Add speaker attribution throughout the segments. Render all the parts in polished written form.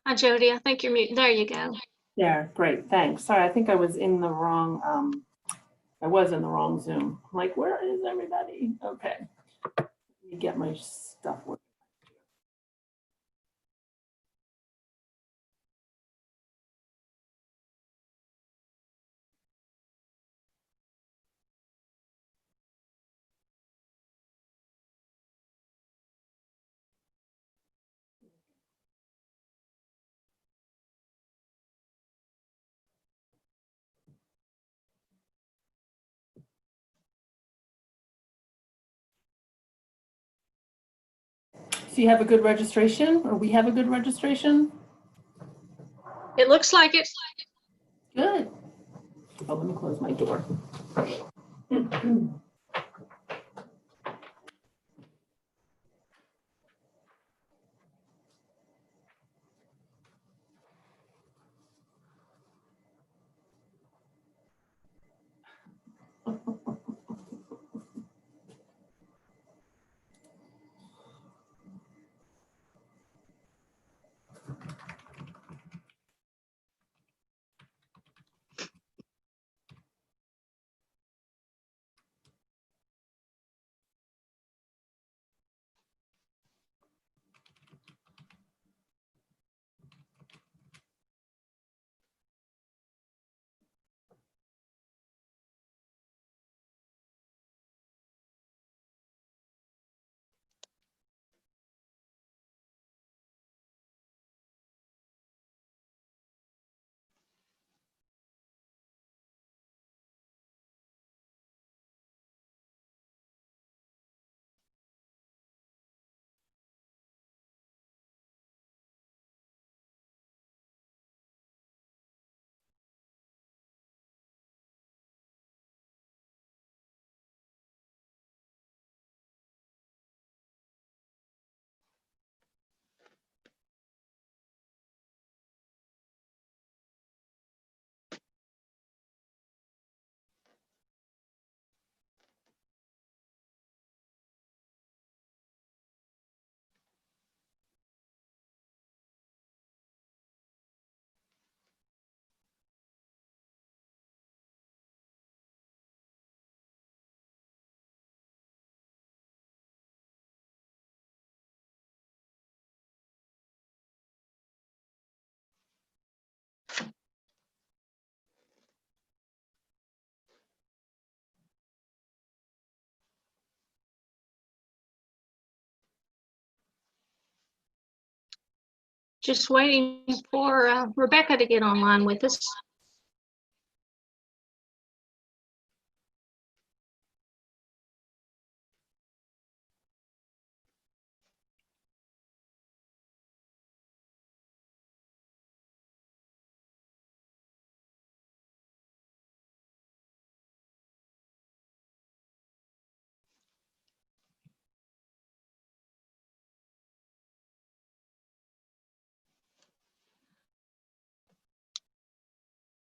Speaker 1: Hi, Jody. I think you're mute. There you go.
Speaker 2: Yeah, great, thanks. Sorry, I think I was in the wrong, Zoom. I'm like, where is everybody? Okay. Let me get my stuff working. So you have a good registration, or we have a good registration?
Speaker 1: It looks like it.
Speaker 2: Good. Oh, let me close my door.
Speaker 1: Just waiting for Rebecca to get online with us.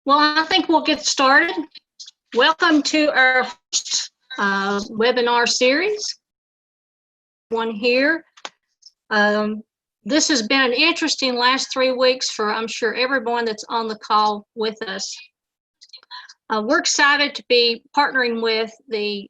Speaker 1: Well, I think we'll get started. Welcome to our first webinar series. One here. This has been an interesting last 3 weeks for, I'm sure, everyone that's on the call with us. We're excited to be partnering with the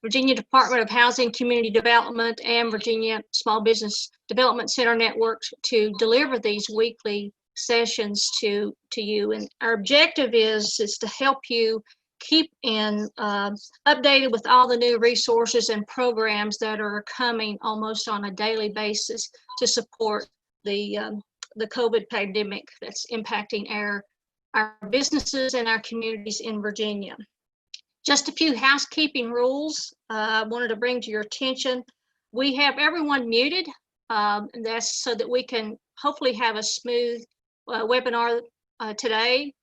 Speaker 1: Virginia Department of Housing, Community Development, and Virginia Small Business Development Center networks to deliver these weekly sessions to you. And our objective is to help you keep updated with all the new resources and programs that are coming almost on a daily basis to support the COVID pandemic that's impacting our businesses and our communities in Virginia. Just a few housekeeping rules I wanted to bring to your attention. We have everyone muted, and that's so that we can hopefully have a smooth webinar today.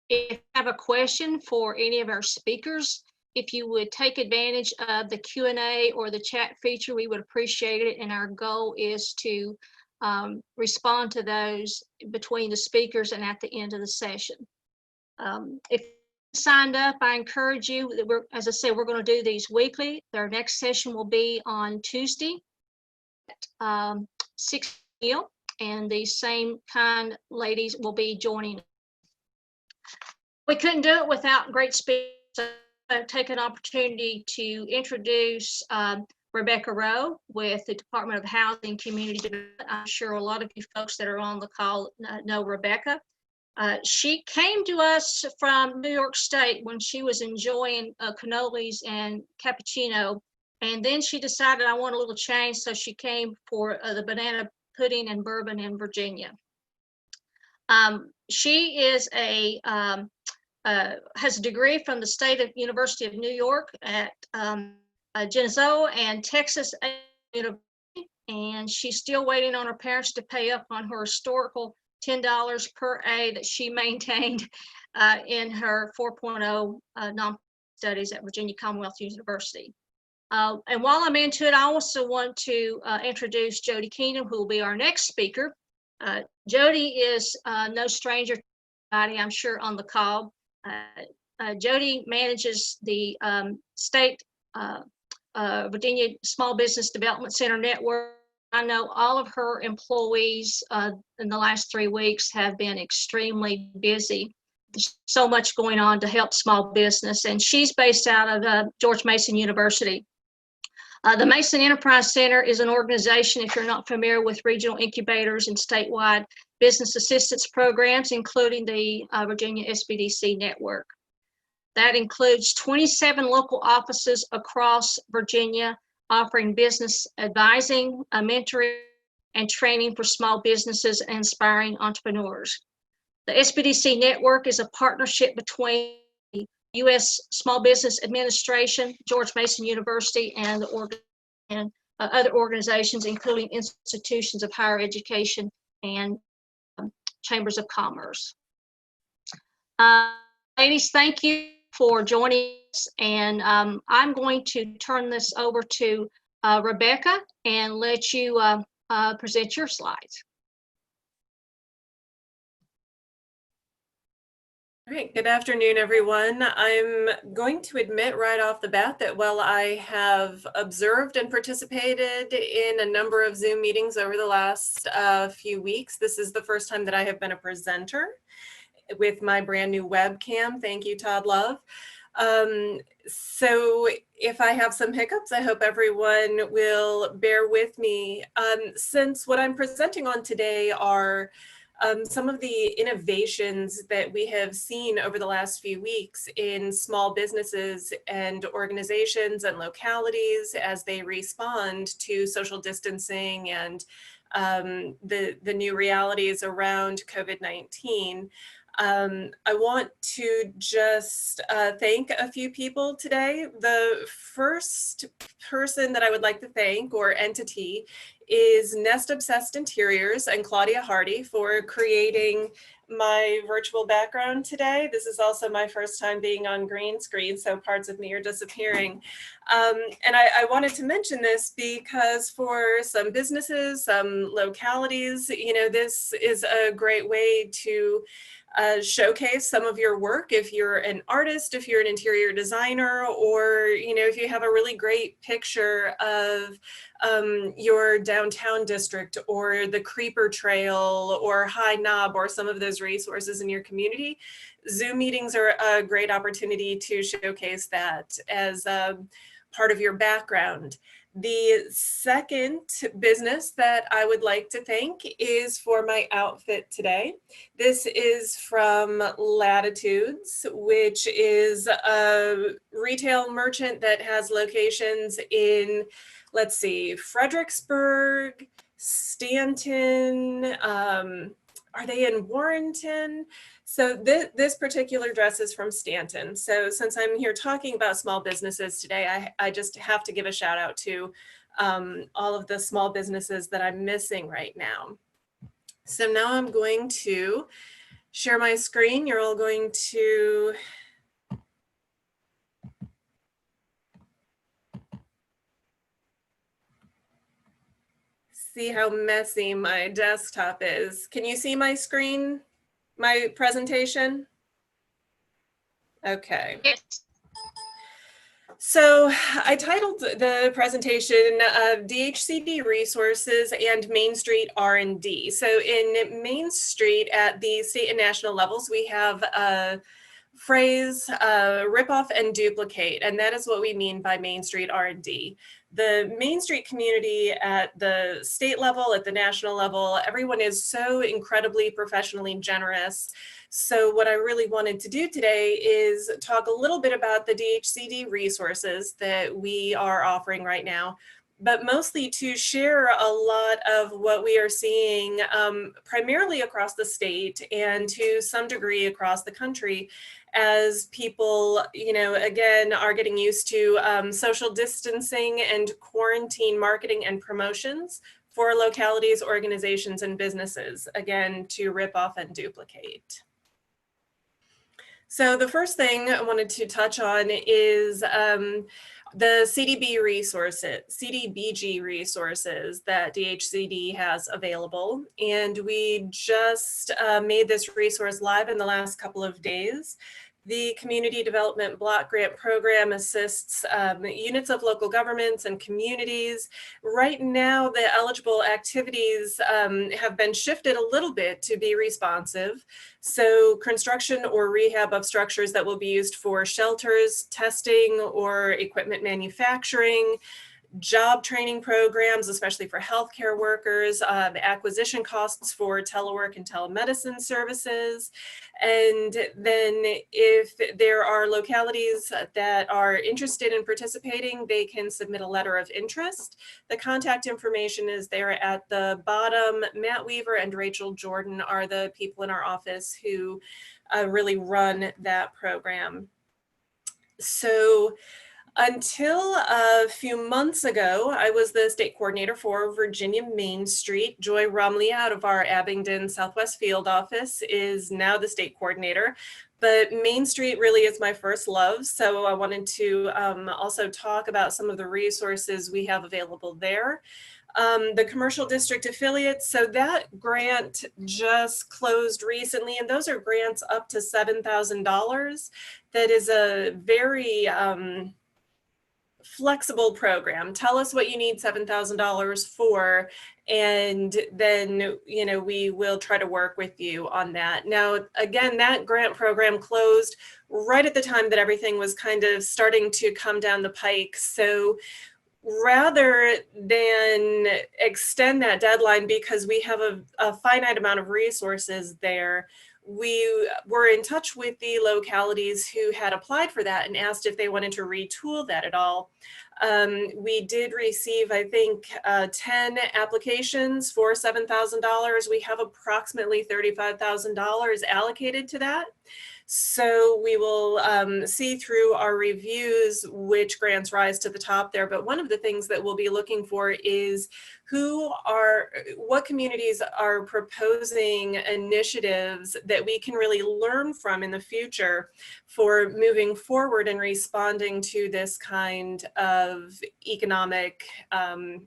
Speaker 1: If you have a question for any of our speakers, if you would take advantage of the Q&A or the chat feature, we would appreciate it. And our goal is to respond to those between the speakers and at the end of the session. If you signed up, I encourage you that as I said, we're going to do these weekly. Our next session will be on Tuesday at 6 p.m. and these same kind ladies will be joining. We couldn't do it without great speakers. So I've taken an opportunity to introduce Rebecca Rowe with the Department of Housing and Community Development. I'm sure a lot of you folks that are on the call know Rebecca. She came to us from New York State when she was enjoying cannolis and cappuccino, and then she decided I want a little change, so she came for the banana pudding and bourbon in Virginia. She is has a degree from the University of New York at Genzo and Texas University, and she's still waiting on her parents to pay up on her historical $10 per A that she maintained in her 4.0 non-studies at Virginia Commonwealth University. And while I'm into it, I also want to introduce Jody Keenan, who will be our next speaker. Jody is no stranger to anybody, I'm sure, on the call. Jody manages the state Virginia Small Business Development Center network. I know all of her employees in the last 3 weeks have been extremely busy. There's so much going on to help small business, and she's based out of George Mason University. The Mason Enterprise Center is an organization, if you're not familiar with regional incubators and statewide business assistance programs, including the Virginia SBDC Network. That includes 27 local offices across Virginia, offering business advising, mentoring, and training for small businesses and inspiring entrepreneurs. The SBDC Network is a partnership between the U.S. Small Business Administration, George Mason University, and other organizations, including institutions of higher education and chambers of commerce. Ladies, thank you for joining us, and I'm going to turn this over to Rebecca and let you present your slides.
Speaker 3: All right, good afternoon, everyone. I'm going to admit right off the bat that while I have observed and participated in a number of Zoom meetings over the last few weeks, this is the first time that I have been a presenter with my brand new webcam. Thank you, Todd Love. So if I have some hiccups, I hope everyone will bear with me. Since what I'm presenting on today are some of the innovations that we have seen over the last few weeks in small businesses and organizations and localities as they respond to social distancing and the new realities around COVID-19. I want to just thank a few people today. The first person that I would like to thank, or entity, is Nest Obsessed Interiors and Claudia Hardy for creating my virtual background today. This is also my first time being on green screen, so parts of me are disappearing. And I wanted to mention this because for some businesses, some localities, you know, this is a great way to showcase some of your work. If you're an artist, if you're an interior designer, or, you know, if you have a really great picture of your downtown district or the Creeper Trail or High Knob or some of those resources in your community, Zoom meetings are a great opportunity to showcase that as part of your background. The second business that I would like to thank is for my outfit today. This is from Latitudes, which is a retail merchant that has locations in, let's see, Fredericksburg, Stanton, are they in Warrenton? So this particular dress is from Stanton. So since I'm here talking about small businesses today, I just have to give a shout out to all of the small businesses that I'm missing right now. So now I'm going to share my screen. You're all going to see how messy my desktop is. Can you see my screen, my presentation? Okay.
Speaker 1: Yes.
Speaker 3: So I titled the presentation DHCD Resources and Main Street R&D. So in Main Street at the state and national levels, we have a phrase, rip off and duplicate, and that is what we mean by Main Street R&D. The Main Street community at the state level, at the national level, everyone is so incredibly professionally generous. So what I really wanted to do today is talk a little bit about the DHCD resources that we are offering right now, but mostly to share a lot of what we are seeing primarily across the state and to some degree across the country as people, again, are getting used to social distancing and quarantine marketing and promotions for localities, organizations, and businesses, again, to rip off and duplicate. So the first thing I wanted to touch on is the CDBG resources that DHCD has available. And we just made this resource live in the last couple of days. The Community Development Block Grant Program assists units of local governments and communities. Right now, the eligible activities have been shifted a little bit to be responsive. So construction or rehab of structures that will be used for shelters, testing, or equipment manufacturing, job training programs, especially for healthcare workers, acquisition costs for telework and telemedicine services. And then if there are localities that are interested in participating, they can submit a letter of interest. The contact information is there at the bottom. Matt Weaver and Rachel Jordan are the people in our office who really run that program. So until a few months ago, I was the state coordinator for Virginia Main Street. Joy Rumley out of our Abingdon Southwest Field office is now the state coordinator. But Main Street really is my first love, so I wanted to also talk about some of the resources we have available there. The commercial district affiliates, so that grant just closed recently, and those are grants up to $7,000. That is a very flexible program. Tell us what you need $7,000 for, and then we will try to work with you on that. Now, again, that grant program closed right at the time that everything was kind of starting to come down the pike. So rather than extend that deadline because we have a finite amount of resources there, we were in touch with the localities who had applied for that and asked if they wanted to retool that at all. We did receive, I think, 10 applications for $7,000. We have approximately $35,000 allocated to that. So we will see through our reviews which grants rise to the top there. But one of the things that we'll be looking for is what communities are proposing initiatives that we can really learn from in the future for moving forward and responding to this kind of economic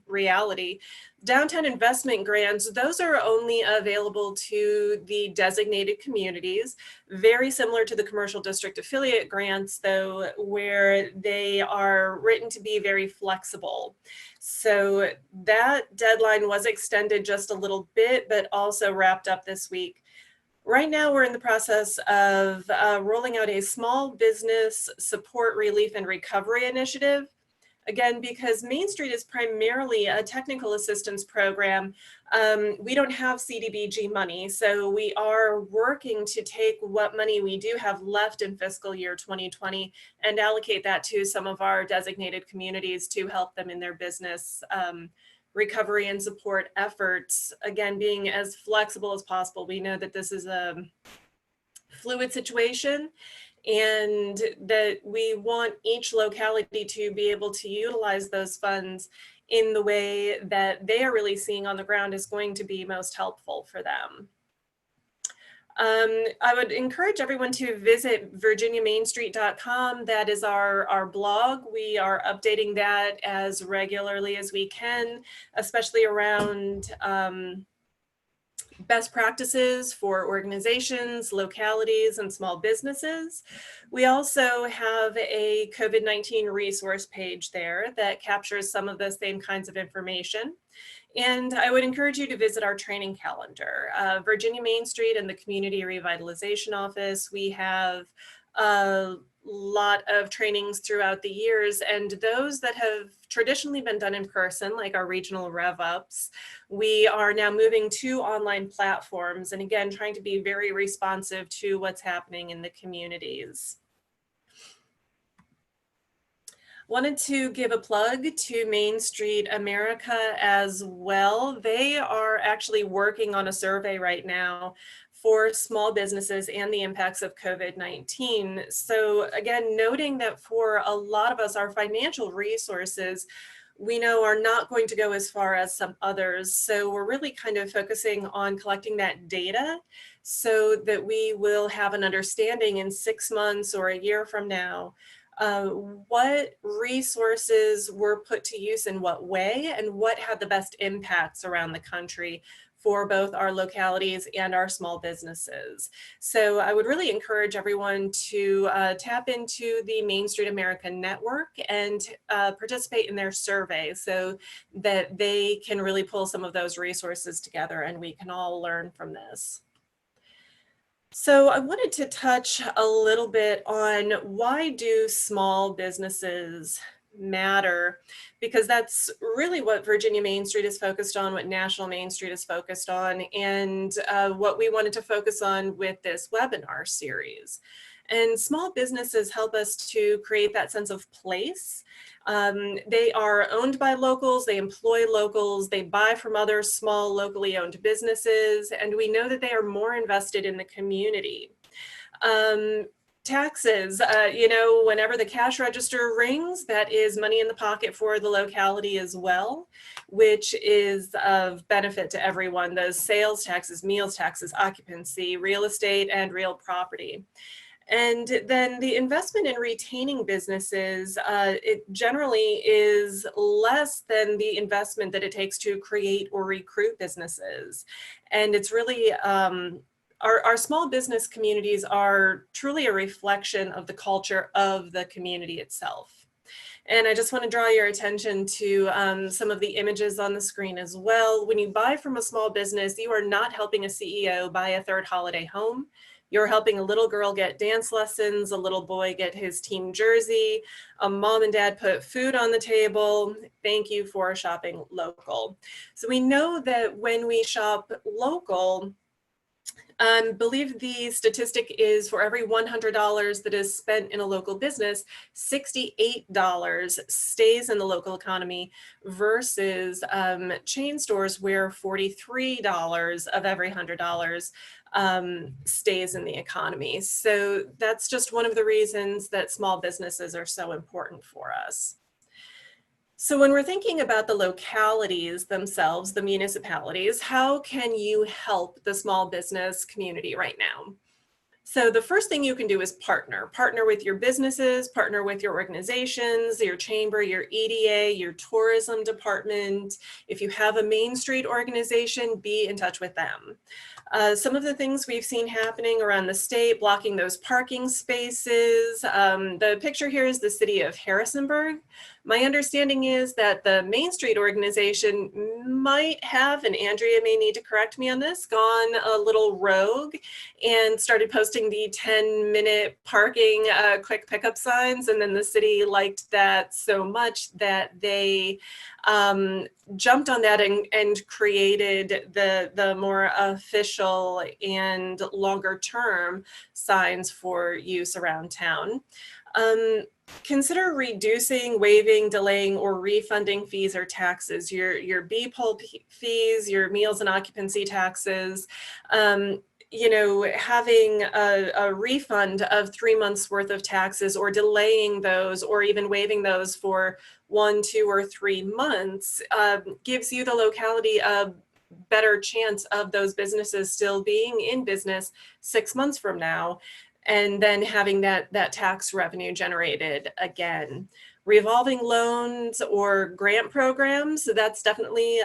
Speaker 3: reality. Downtown investment grants, those are only available to the designated communities, very similar to the commercial district affiliate grants, though, where they are written to be very flexible. So that deadline was extended just a little bit, but also wrapped up this week. Right now, we're in the process of rolling out a small business support, relief, and recovery initiative. Again, because Main Street is primarily a technical assistance program, we don't have CDBG money. So we are working to take what money we do have left in fiscal year 2020 and allocate that to some of our designated communities to help them in their business recovery and support efforts. Again, being as flexible as possible. We know that this is a fluid situation, and that we want each locality to be able to utilize those funds in the way that they are really seeing on the ground is going to be most helpful for them. I would encourage everyone to visit virginiamainstreet.com. That is our blog. We are updating that as regularly as we can, especially around best practices for organizations, localities, and small businesses. We also have a COVID-19 resource page there that captures some of the same kinds of information. And I would encourage you to visit our training calendar. Virginia Main Street and the Community Revitalization Office, we have a lot of trainings throughout the years, and those that have traditionally been done in person, like our regional rev ups, we are now moving to online platforms, and again, trying to be very responsive to what's happening in the communities. Wanted to give a plug to Main Street America as well. They are actually working on a survey right now for small businesses and the impacts of COVID-19. So again, noting that for a lot of us, our financial resources, we know are not going to go as far as some others. So we're really kind of focusing on collecting that data so that we will have an understanding in 6 months or a year from now what resources were put to use in what way and what had the best impacts around the country for both our localities and our small businesses. So I would really encourage everyone to tap into the Main Street America Network and participate in their survey so that they can really pull some of those resources together and we can all learn from this. So I wanted to touch a little bit on why do small businesses matter, because that's really what Virginia Main Street is focused on, what National Main Street is focused on, and what we wanted to focus on with this webinar series. And small businesses help us to create that sense of place. They are owned by locals, they employ locals, they buy from other small locally owned businesses, and we know that they are more invested in the community. Taxes, you know, whenever the cash register rings, that is money in the pocket for the locality as well, which is of benefit to everyone. Those sales taxes, meals taxes, occupancy, real estate, and real property. And then the investment in retaining businesses, it generally is less than the investment that it takes to create or recruit businesses. And it's really, our small business communities are truly a reflection of the culture of the community itself. And I just want to draw your attention to some of the images on the screen as well. When you buy from a small business, you are not helping a CEO buy a third holiday home. You're helping a little girl get dance lessons, a little boy get his team jersey, a mom and dad put food on the table. Thank you for shopping local. So we know that when we shop local, I believe the statistic is for every $100 that is spent in a local business, $68 stays in the local economy versus chain stores where $43 of every $100 stays in the economy. So that's just one of the reasons that small businesses are so important for us. So when we're thinking about the localities themselves, the municipalities, how can you help the small business community right now? So the first thing you can do is partner with your businesses, partner with your organizations, your chamber, your EDA, your tourism department. If you have a Main Street organization, be in touch with them. Some of the things we've seen happening around the state, blocking those parking spaces. The picture here is the city of Harrisonburg. My understanding is that the Main Street organization might have, and Andrea may need to correct me on this, gone a little rogue and started posting the 10-minute parking quick pickup signs. And then the city liked that so much that they jumped on that and created the more official and longer term signs for use around town. Consider reducing, waiving, delaying, or refunding fees or taxes, your BPOL fees, your meals and occupancy taxes. You know, having a refund of 3 months worth of taxes or delaying those or even waiving those for 1, 2, or 3 months gives you the locality a better chance of those businesses still being in business 6 months from now, and then having that tax revenue generated again. Revolving loans or grant programs, that's definitely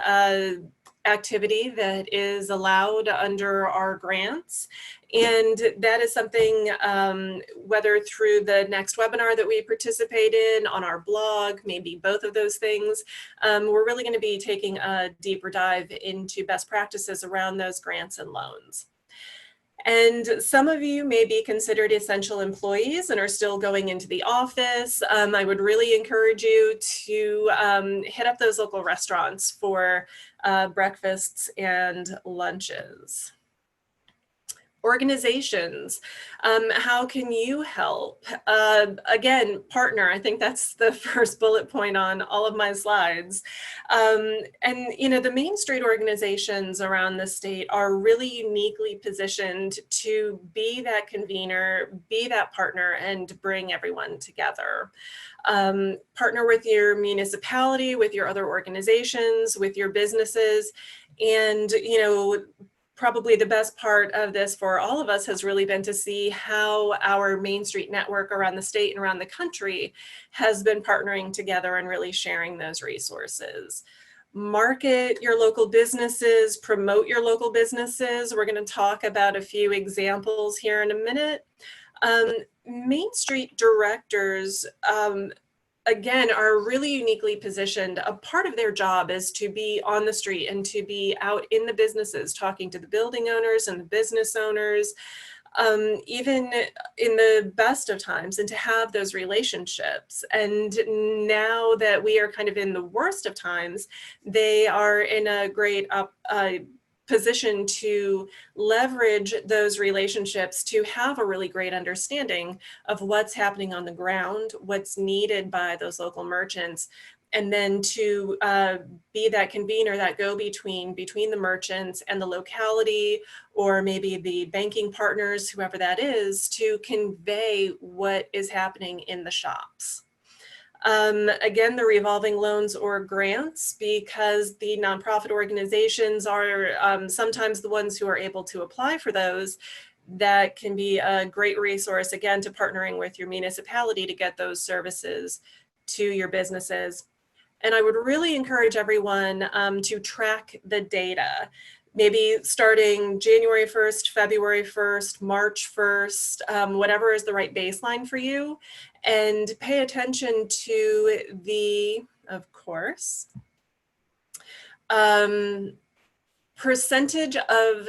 Speaker 3: activity that is allowed under our grants. And that is something, whether through the next webinar that we participate in, on our blog, maybe both of those things, we're really going to be taking a deeper dive into best practices around those grants and loans. And some of you may be considered essential employees and are still going into the office. I would really encourage you to hit up those local restaurants for breakfasts and lunches. Organizations, how can you help? Again, partner, I think that's the first bullet point on all of my slides. And you know, the Main Street organizations around the state are really uniquely positioned to be that convener, be that partner, and bring everyone together. Partner with your municipality, with your other organizations, with your businesses, and you know, probably the best part of this for all of us has really been to see how our Main Street network around the state and around the country has been partnering together and really sharing those resources. Market your local businesses, promote your local businesses. We're going to talk about a few examples here in a minute. Main Street directors, again, are really uniquely positioned. A part of their job is to be on the street and to be out in the businesses, talking to the building owners and the business owners, even in the best of times, and to have those relationships. And now that we are kind of in the worst of times, they are in a great position to leverage those relationships to have a really great understanding of what's happening on the ground, what's needed by those local merchants, and then to be that convener, that go-between between the merchants and the locality, or maybe the banking partners, whoever that is, to convey what is happening in the shops. Again, the revolving loans or grants, because the nonprofit organizations are sometimes the ones who are able to apply for those. That can be a great resource, again, to partnering with your municipality to get those services to your businesses. And I would really encourage everyone to track the data. Maybe starting January 1st, February 1st, March 1st, whatever is the right baseline for you, and pay attention to the, of course, percentage of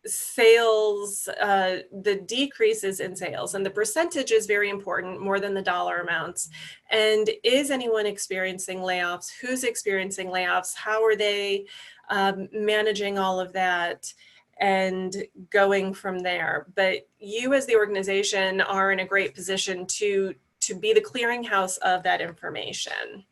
Speaker 3: sales, the decreases in sales, and the percentage is very important, more than the dollar amounts. And is anyone experiencing layoffs? Who's experiencing layoffs? How are they managing all of that and going from there? But you as the organization are in a great position to be the clearinghouse of that information.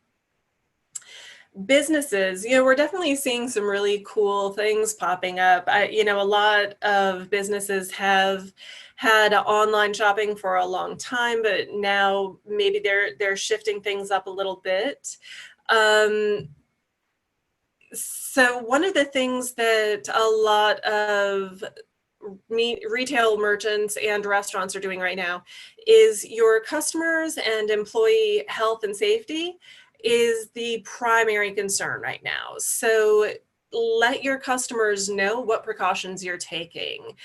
Speaker 3: Businesses, you know, we're definitely seeing some really cool things popping up. You know, a lot of businesses have had online shopping for a long time, but now maybe they're shifting things up a little bit. So one of the things that a lot of retail merchants and restaurants are doing right now is your customers and employee health and safety is the primary concern right now. So let your customers know what precautions you're taking.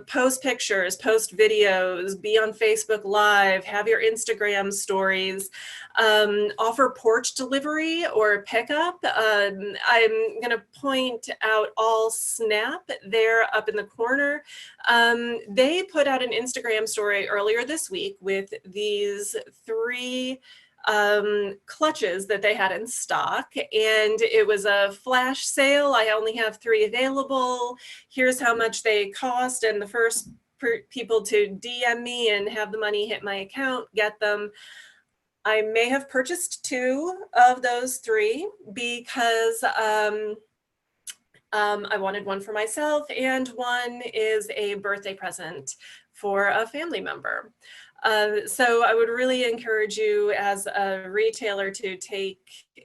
Speaker 3: Post pictures, post videos, be on Facebook Live, have your Instagram stories, offer porch delivery or pickup. I'm gonna point out All Snap there up in the corner. They put out an Instagram story earlier this week with these 3 clutches that they had in stock, and it was a flash sale. I only have 3 available. Here's how much they cost, and the first people to DM me and have the money hit my account get them. I may have purchased 2 of those 3 because I wanted one for myself, and one is a birthday present for a family member. So I would really encourage you as a retailer to take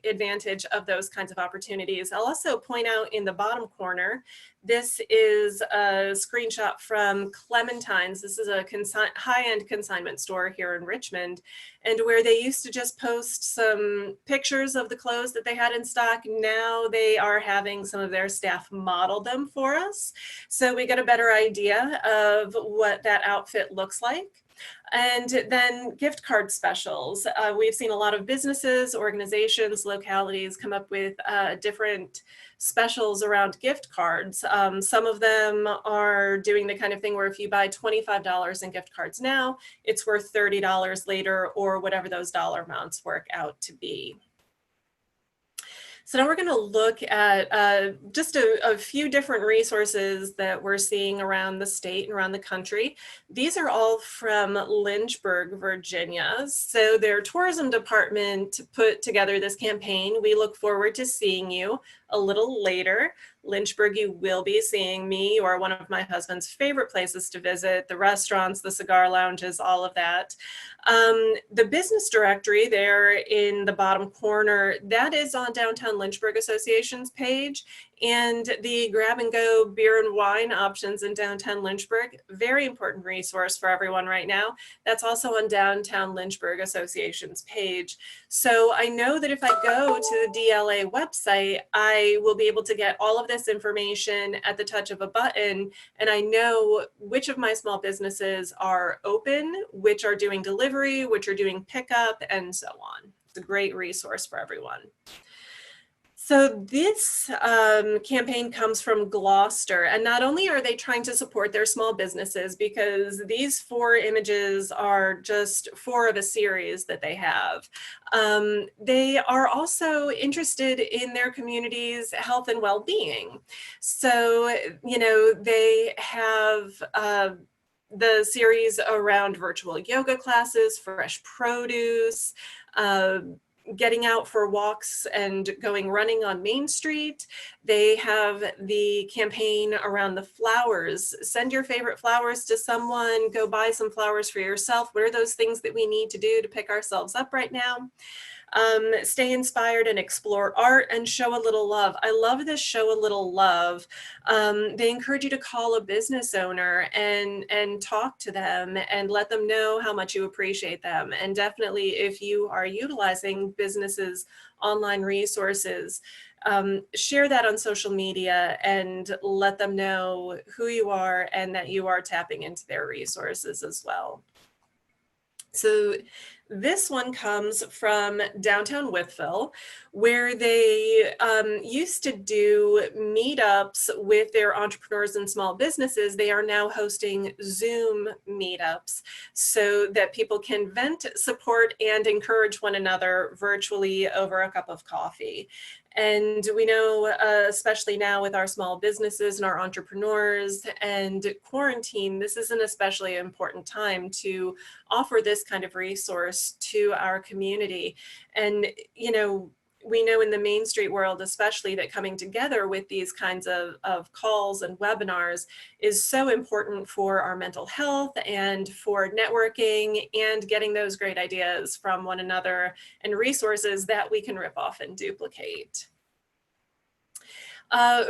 Speaker 3: advantage of those kinds of opportunities. I'll also point out in the bottom corner, this is a screenshot from Clementine's. This is a high-end consignment store here in Richmond, and where they used to just post some pictures of the clothes that they had in stock. Now they are having some of their staff model them for us. So we get a better idea of what that outfit looks like. And then gift card specials. We've seen a lot of businesses, organizations, localities come up with different specials around gift cards. Some of them are doing the kind of thing where if you buy $25 in gift cards now, it's worth $30 later, or whatever those dollar amounts work out to be. So now we're going to look at just a few different resources that we're seeing around the state and around the country. These are all from Lynchburg, Virginia. So their tourism department put together this campaign. We look forward to seeing you a little later. Lynchburg, you will be seeing me or one of my husband's favorite places to visit, the restaurants, the cigar lounges, all of that. The business directory there in the bottom corner, that is on Downtown Lynchburg Association's page. And the grab and go beer and wine options in downtown Lynchburg, very important resource for everyone right now. That's also on Downtown Lynchburg Association's page. So I know that if I go to the DLA website, I will be able to get all of this information at the touch of a button. And I know which of my small businesses are open, which are doing delivery, which are doing pickup, and so on. It's a great resource for everyone. So this campaign comes from Gloucester, and not only are they trying to support their small businesses, because these 4 images are just 4 of a series that they have, they are also interested in their community's health and well-being. So, you know, they have the series around virtual yoga classes, fresh produce, getting out for walks and going running on Main Street. They have the campaign around the flowers. Send your favorite flowers to someone, go buy some flowers for yourself. What are those things that we need to do to pick ourselves up right now? Stay inspired and explore art and show a little love. I love this show a little love. They encourage you to call a business owner and talk to them and let them know how much you appreciate them. And definitely if you are utilizing businesses' online resources, share that on social media and let them know who you are and that you are tapping into their resources as well. So this one comes from downtown Wytheville, where they used to do meetups with their entrepreneurs and small businesses. They are now hosting Zoom meetups so that people can vent, support, and encourage one another virtually over a cup of coffee. And we know, especially now with our small businesses and our entrepreneurs and quarantine, this is an especially important time to offer this kind of resource to our community. And, you know, we know in the Main Street world, especially, that coming together with these kinds of calls and webinars is so important for our mental health and for networking and getting those great ideas from one another and resources that we can rip off and duplicate.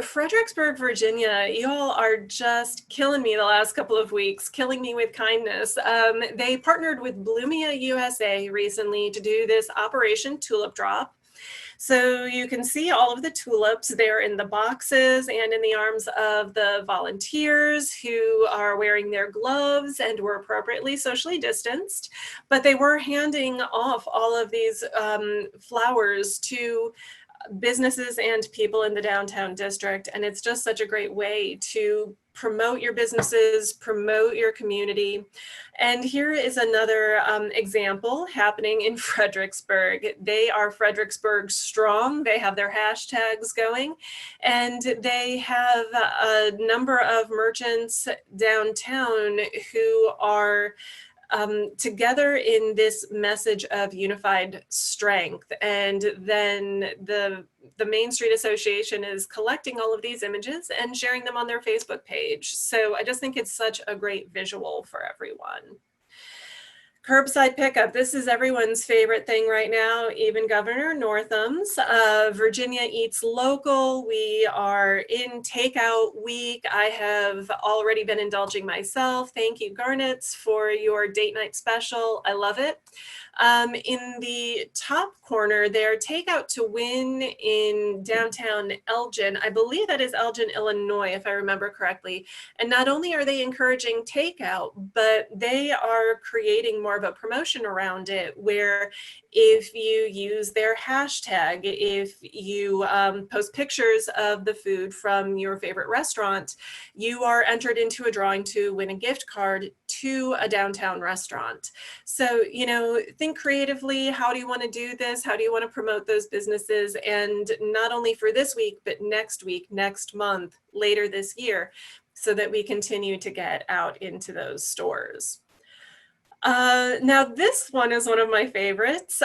Speaker 3: Fredericksburg, Virginia, you all are just killing me the last couple of weeks, killing me with kindness. They partnered with Bloomia USA recently to do this Operation Tulip Drop. So you can see all of the tulips there in the boxes and in the arms of the volunteers who are wearing their gloves and were appropriately socially distanced. But they were handing off all of these flowers to businesses and people in the downtown district. And it's just such a great way to promote your businesses, promote your community. And here is another example happening in Fredericksburg. They are Fredericksburg strong. They have their hashtags going, and they have a number of merchants downtown who are together in this message of unified strength. And then the Main Street Association is collecting all of these images and sharing them on their Facebook page. So I just think it's such a great visual for everyone. Curbside pickup. This is everyone's favorite thing right now, even Governor Northam's. Virginia Eats Local. We are in takeout week. I have already been indulging myself. Thank you, Garnets, for your date night special. I love it. In the top corner there, takeout to win in downtown Elgin. I believe that is Elgin, Illinois, if I remember correctly. And not only are they encouraging takeout, but they are creating more of a promotion around it, where if you use their hashtag, if you post pictures of the food from your favorite restaurant, you are entered into a drawing to win a gift card to a downtown restaurant. So, you know, think creatively. How do you want to do this? How do you want to promote those businesses? And not only for this week, but next week, next month, later this year, so that we continue to get out into those stores. Now this one is one of my favorites.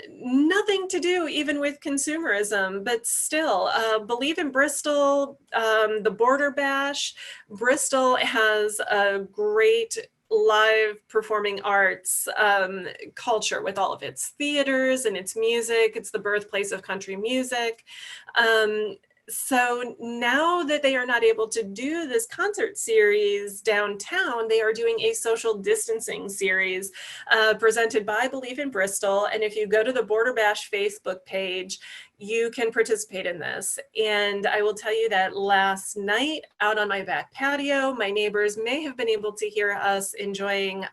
Speaker 3: Nothing to do even with consumerism, but still, Believe in Bristol, the Border Bash. Bristol has a great live performing arts culture with all of its theaters and its music. It's the birthplace of country music. So now that they are not able to do this concert series downtown, they are doing a social distancing series presented by Believe in Bristol. And if you go to the Border Bash Facebook page, you can participate in this. And I will tell you that last night out on my back patio, my neighbors may have been able to hear us enjoying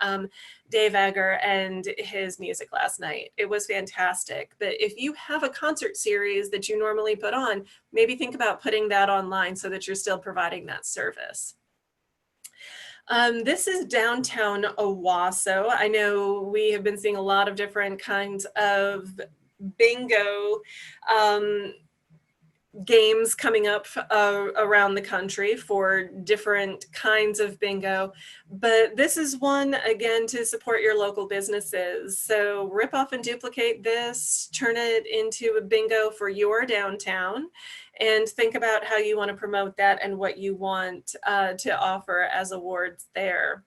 Speaker 3: Dave Egger and his music last night. It was fantastic. But if you have a concert series that you normally put on, maybe think about putting that online so that you're still providing that service. This is downtown Owasso. I know we have been seeing a lot of different kinds of bingo games coming up around the country for different kinds of bingo, but this is one again to support your local businesses. So rip off and duplicate this, turn it into a bingo for your downtown, and think about how you want to promote that and what you want to offer as awards there.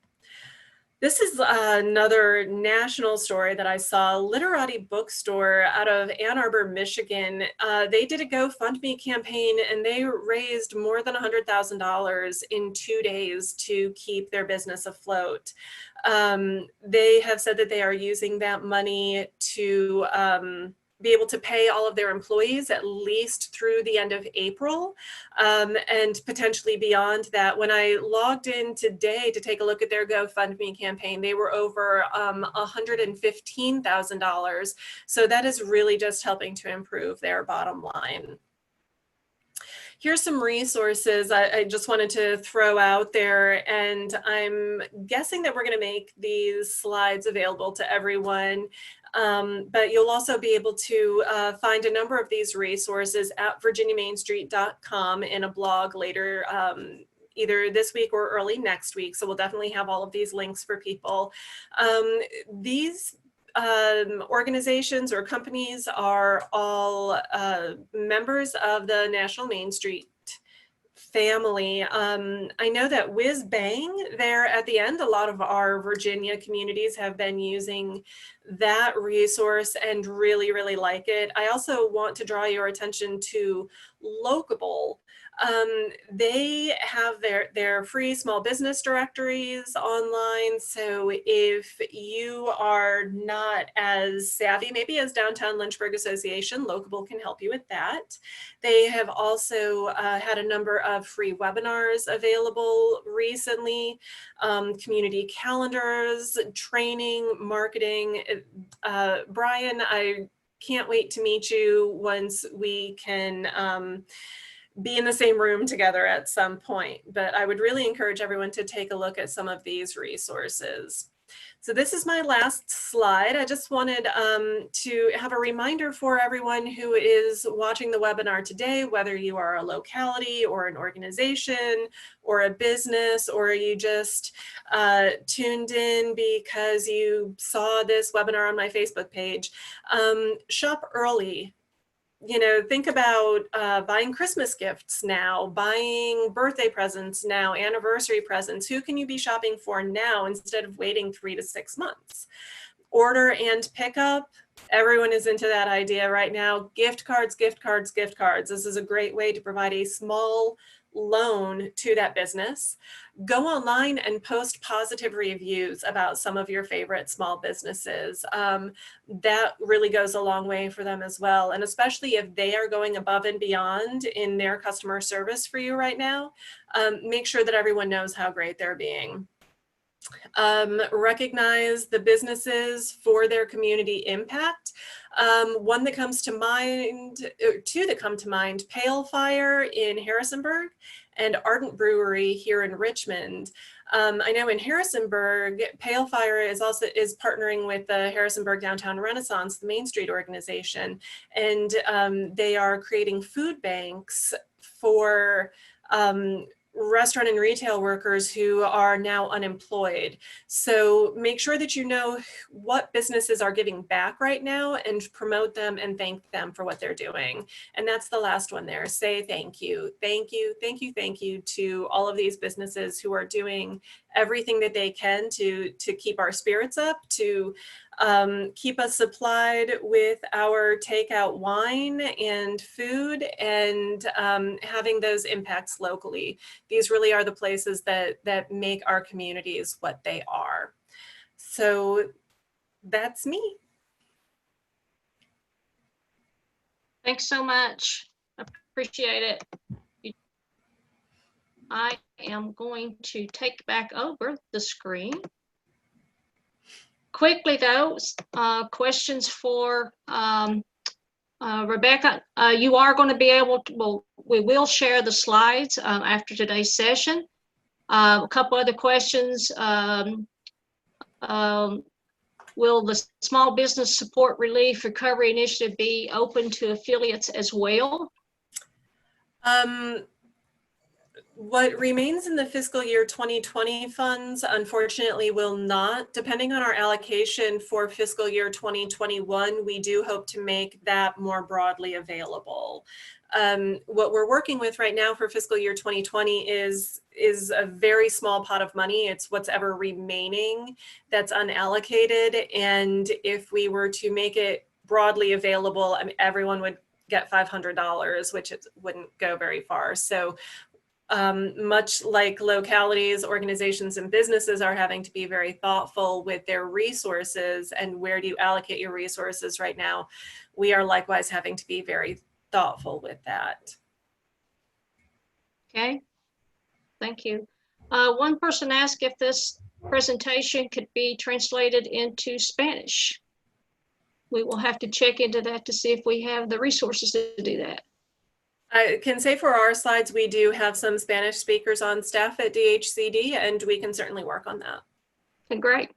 Speaker 3: This is another national story that I saw. Literati Bookstore out of Ann Arbor, Michigan. They did a GoFundMe campaign and they raised more than $100,000 in 2 days to keep their business afloat. They have said that they are using that money to be able to pay all of their employees at least through the end of April, and potentially beyond that. When I logged in today to take a look at their GoFundMe campaign, they were over $115,000. So that is really just helping to improve their bottom line. Here's some resources I just wanted to throw out there, and I'm guessing that we're going to make these slides available to everyone. But you'll also be able to find a number of these resources at virginiamainstreet.com in a blog later, either this week or early next week. So we'll definitely have all of these links for people. These organizations or companies are all members of the National Main Street family. I know that Whiz Bang there at the end, a lot of our Virginia communities have been using that resource and really, really like it. I also want to draw your attention to Locable. They have their free small business directories online. So if you are not as savvy, maybe as Downtown Lynchburg Association, Locable can help you with that. They have also had a number of free webinars available recently, community calendars, training, marketing. Brian, I can't wait to meet you once we can be in the same room together at some point, but I would really encourage everyone to take a look at some of these resources. So this is my last slide. I just wanted to have a reminder for everyone who is watching the webinar today, whether you are a locality or an organization or a business, or you just tuned in because you saw this webinar on my Facebook page. Shop early. think about buying Christmas gifts now, buying birthday presents now, anniversary presents. Who can you be shopping for now instead of waiting 3 to 6 months? Order and pickup. Everyone is into that idea right now. Gift cards, gift cards, gift cards. This is a great way to provide a small loan to that business. Go online and post positive reviews about some of your favorite small businesses. That really goes a long way for them as well. And especially if they are going above and beyond in their customer service for you right now, make sure that everyone knows how great they're being. Recognize the businesses for their community impact. One that comes to mind, or two that come to mind, Pale Fire in Harrisonburg and Ardent Brewery here in Richmond. I know in Harrisonburg, Pale Fire is partnering with the Harrisonburg Downtown Renaissance, the Main Street organization, and they are creating food banks for restaurant and retail workers who are now unemployed. So make sure that you know what businesses are giving back right now and promote them and thank them for what they're doing. And that's the last one there. Say thank you. Thank you, thank you, thank you to all of these businesses who are doing everything that they can to keep our spirits up, to keep us supplied with our takeout wine and food, and having those impacts locally. These really are the places that make our communities what they are. So that's me.
Speaker 1: Thanks so much. Appreciate it. I am going to take back over the screen. Quickly though, questions for Rebecca. You are going to be able to, well, we will share the slides after today's session. A couple other questions. Will the Small Business Support Relief Recovery Initiative be open to affiliates as well?
Speaker 3: What remains in the fiscal year 2020 funds, unfortunately, will not. Depending on our allocation for fiscal year 2021, we do hope to make that more broadly available. What we're working with right now for fiscal year 2020 is a very small pot of money. It's what's ever remaining that's unallocated. And if we were to make it broadly available, I mean, everyone would get $500, which it wouldn't go very far. So much like localities, organizations, and businesses are having to be very thoughtful with their resources and where do you allocate your resources right now, we are likewise having to be very thoughtful with that.
Speaker 1: Okay, thank you. One person asked if this presentation could be translated into Spanish. We will have to check into that to see if we have the resources to do that.
Speaker 3: I can say for our slides, we do have some Spanish speakers on staff at DHCD, and we can certainly work on that.
Speaker 1: Okay, great.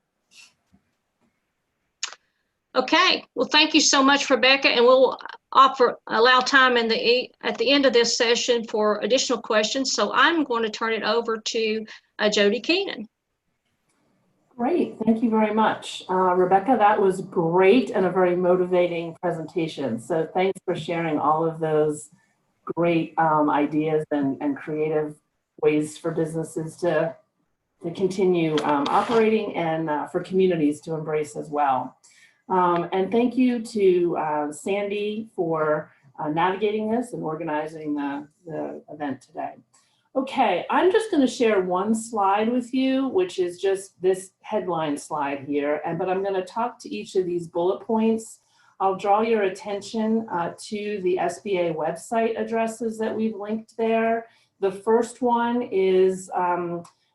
Speaker 1: Okay, well, thank you so much, Rebecca, and we'll allow time at the end of this session for additional questions. So I'm going to turn it over to Jody Keenan.
Speaker 2: Great, thank you very much. Rebecca, that was great and a very motivating presentation. So thanks for sharing all of those great ideas and creative ways for businesses to continue operating and for communities to embrace as well. And thank you to Sandy for navigating this and organizing the event today. Okay, I'm just going to share one slide with you, which is just this headline slide here, but I'm going to talk to each of these bullet points. I'll draw your attention to the SBA website addresses that we've linked there. The first one is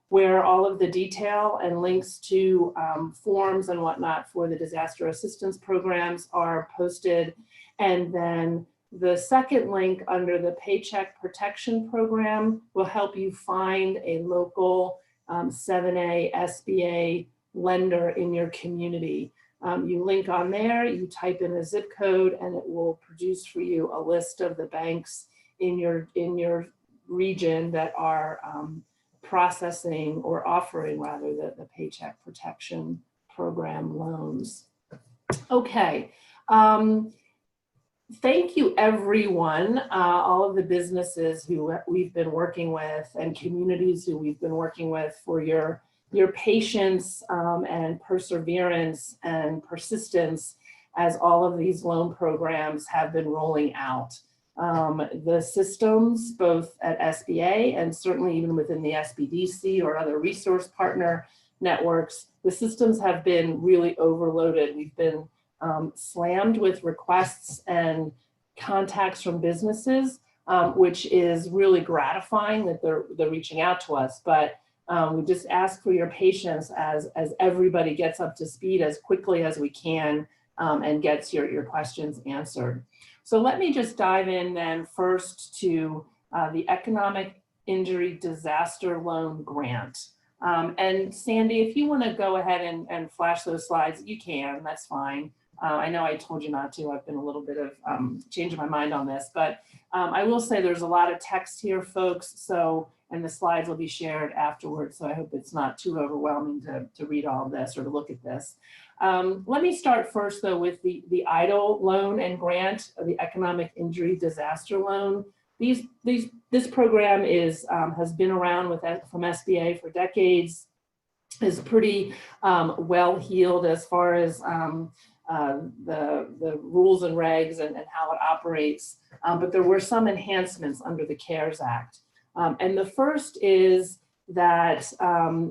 Speaker 2: where all of the detail and links to forms and whatnot for the disaster assistance programs are posted. And then the second link under the Paycheck Protection Program will help you find a local 7A SBA lender in your community. You link on there, you type in a zip code, and it will produce for you a list of the banks in your region that are processing or offering rather the Paycheck Protection Program loans. Okay. Thank you, everyone, all of the businesses who we've been working with and communities who we've been working with for your patience and perseverance and persistence as all of these loan programs have been rolling out. The systems, both at SBA and certainly even within the SBDC or other resource partner networks, the systems have been really overloaded. We've been slammed with requests and contacts from businesses, which is really gratifying that they're reaching out to us. But we just ask for your patience as everybody gets up to speed as quickly as we can and gets your questions answered. So let me just dive in then first to the Economic Injury Disaster Loan Grant. And Sandy, if you want to go ahead and flash those slides, you can, that's fine. I know I told you not to. I've been a little bit of changing my mind on this, but I will say there's a lot of text here, folks. So, and the slides will be shared afterwards. So I hope it's not too overwhelming to read all of this or to look at this. Let me start first though with the EIDL loan and grant, the Economic Injury Disaster Loan. This program has been around from SBA for decades, is pretty well heeled as far as the rules and regs and how it operates, but there were some enhancements under the CARES Act. And the first is that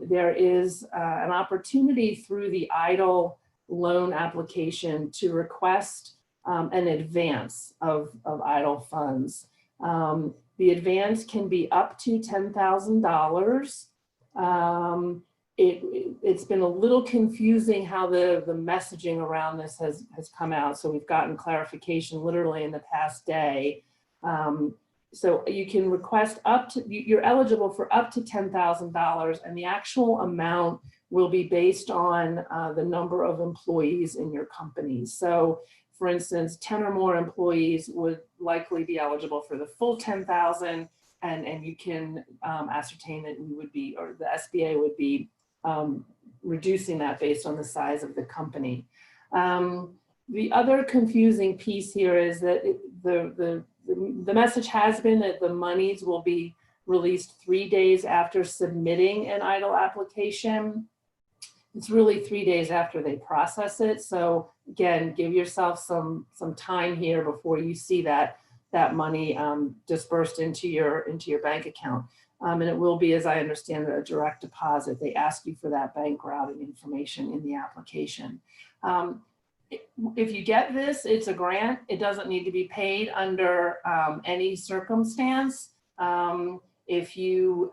Speaker 2: there is an opportunity through the EIDL loan application to request an advance of EIDL funds. The advance can be up to $10,000. It's been a little confusing how the messaging around this has come out. So we've gotten clarification literally in the past day. So you can request you're eligible for up to $10,000, and the actual amount will be based on the number of employees in your company. So for instance, 10 or more employees would likely be eligible for the full $10,000, and you can ascertain that we would be, or the SBA would be reducing that based on the size of the company. The other confusing piece here is that the message has been that the monies will be released 3 days after submitting an EIDL application. It's really 3 days after they process it. So again, give yourself some time here before you see that money dispersed into your bank account. And it will be, as I understand it, a direct deposit. They ask you for that bank routing information in the application. If you get this, it's a grant. It doesn't need to be paid under any circumstance. If you,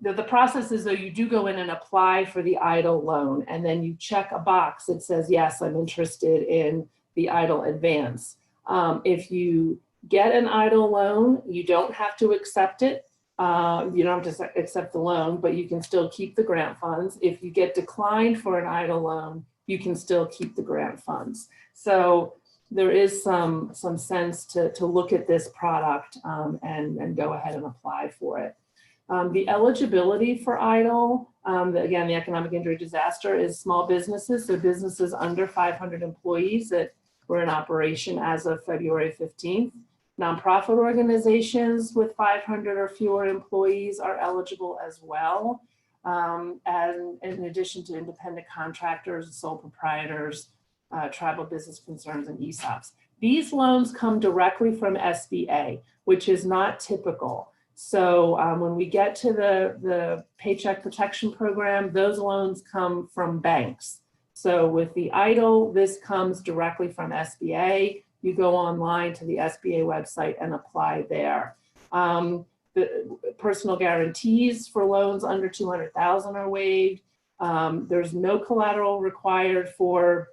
Speaker 2: the process is though you do go in and apply for the EIDL loan, and then you check a box that says, yes, I'm interested in the EIDL advance. If you get an EIDL loan, you don't have to accept it. You don't have to accept the loan, but you can still keep the grant funds. If you get declined for an EIDL loan, you can still keep the grant funds. So there is some sense to look at this product and go ahead and apply for it. The eligibility for EIDL, again, the economic injury disaster, is small businesses, so businesses under 500 employees that were in operation as of February 15th. Nonprofit organizations with 500 or fewer employees are eligible as well, and in addition to independent contractors, sole proprietors, tribal business concerns, and ESOPs. These loans come directly from SBA, which is not typical. So when we get to the Paycheck Protection Program, those loans come from banks. So with the EIDL, this comes directly from SBA. You go online to the SBA website and apply there. The personal guarantees for loans under 200,000 are waived. There's no collateral required for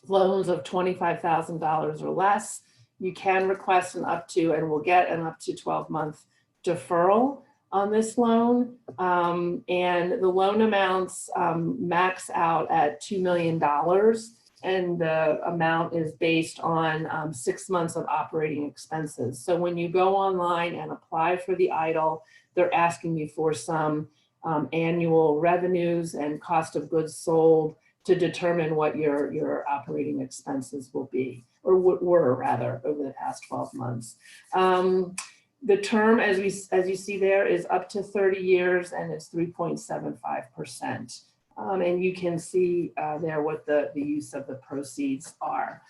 Speaker 2: loans of $25,000 or less. You can request an up to, and will get an up to 12-month deferral on this loan. And the loan amounts max out at $2 million. And the amount is based on 6 months of operating expenses. So when you go online and apply for the EIDL, they're asking you for some annual revenues and cost of goods sold to determine what your operating expenses will be, or were rather over the past 12 months. The term, as you see there, is up to 30 years and it's 3.75%. And you can see there what the use of the proceeds are.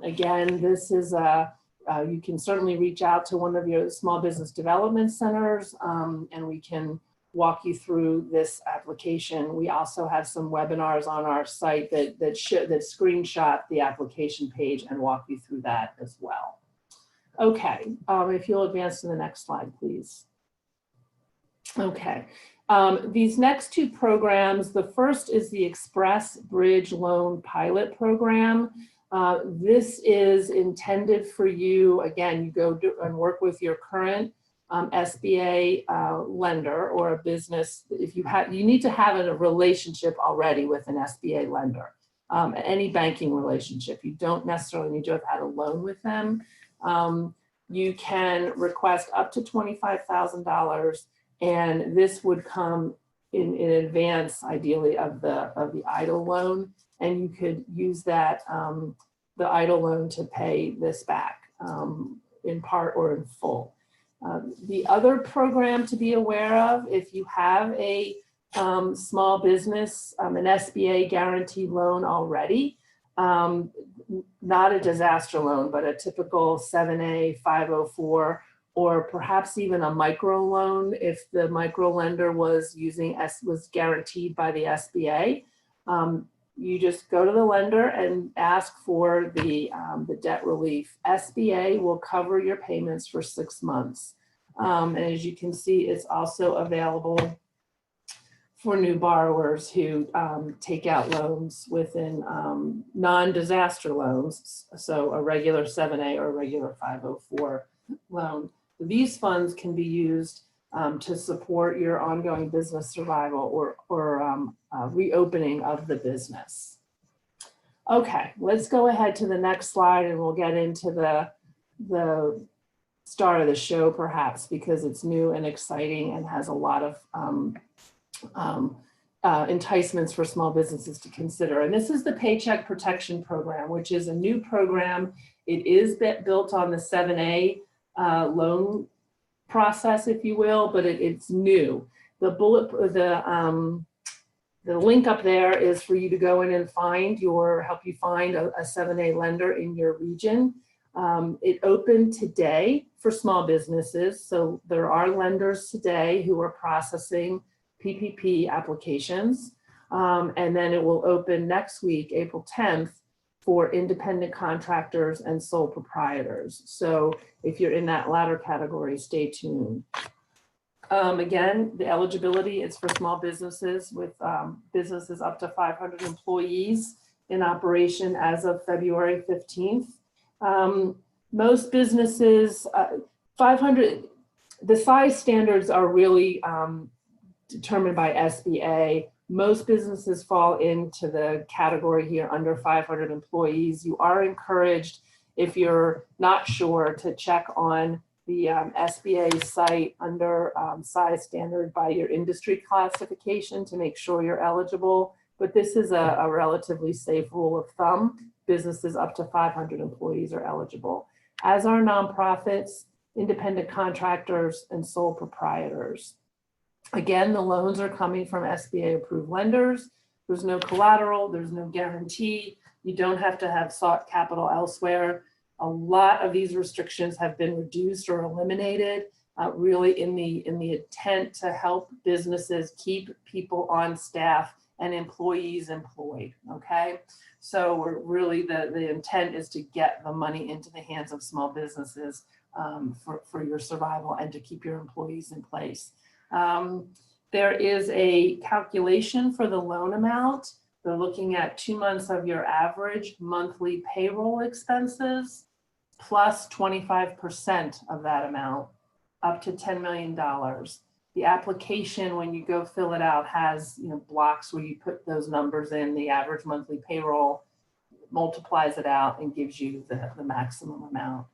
Speaker 2: Again, this is you can certainly reach out to one of your small business development centers and we can walk you through this application. We also have some webinars on our site that screenshot the application page and walk you through that as well. Okay, if you'll advance to the next slide, please. Okay, these next two programs, the first is the Express Bridge Loan Pilot Program. This is intended for you, again, you go and work with your current SBA lender or a business. If you need to have a relationship already with an SBA lender, any banking relationship. You don't necessarily need to have had a loan with them. You can request up to $25,000, and this would come in advance, ideally, of the EIDL loan, and you could use that the EIDL loan to pay this back in part or in full. The other program to be aware of, if you have a small business, an SBA guaranteed loan already, not a disaster loan, but a typical 7A, 504, or perhaps even a micro loan if the micro lender was guaranteed by the SBA. You just go to the lender and ask for the debt relief. SBA will cover your payments for 6 months. And as you can see, it's also available for new borrowers who take out loans within non-disaster loans, so a regular 7A or a regular 504 loan. These funds can be used to support your ongoing business survival or reopening of the business. Okay, let's go ahead to the next slide and we'll get into the star of the show perhaps, because it's new and exciting and has a lot of enticements for small businesses to consider. And this is the Paycheck Protection Program, which is a new program. It is built on the 7A loan process, if you will, but it's new. The link up there is for you to go in and help you find a 7A lender in your region. It opened today for small businesses. So there are lenders today who are processing PPP applications. And then it will open next week, April 10th, for independent contractors and sole proprietors. So if you're in that latter category, stay tuned. Again, the eligibility is for small businesses with businesses up to 500 employees in operation as of February 15th. Most businesses, 500, the size standards are really determined by SBA. Most businesses fall into the category here under 500 employees. You are encouraged, if you're not sure, to check on the SBA site under size standard by your industry classification to make sure you're eligible. But this is a relatively safe rule of thumb. Businesses up to 500 employees are eligible, as are nonprofits, independent contractors, and sole proprietors. Again, the loans are coming from SBA approved lenders. There's no collateral, there's no guarantee. You don't have to have sought capital elsewhere. A lot of these restrictions have been reduced or eliminated, really in the intent to help businesses keep people on staff and employees employed, okay? So we're really, the intent is to get the money into the hands of small businesses for your survival and to keep your employees in place. There is a calculation for the loan amount. They're looking at 2 months of your average monthly payroll expenses plus 25% of that amount, up to $10 million. The application, when you go fill it out, has blocks where you put those numbers in. The average monthly payroll multiplies it out and gives you the maximum amount.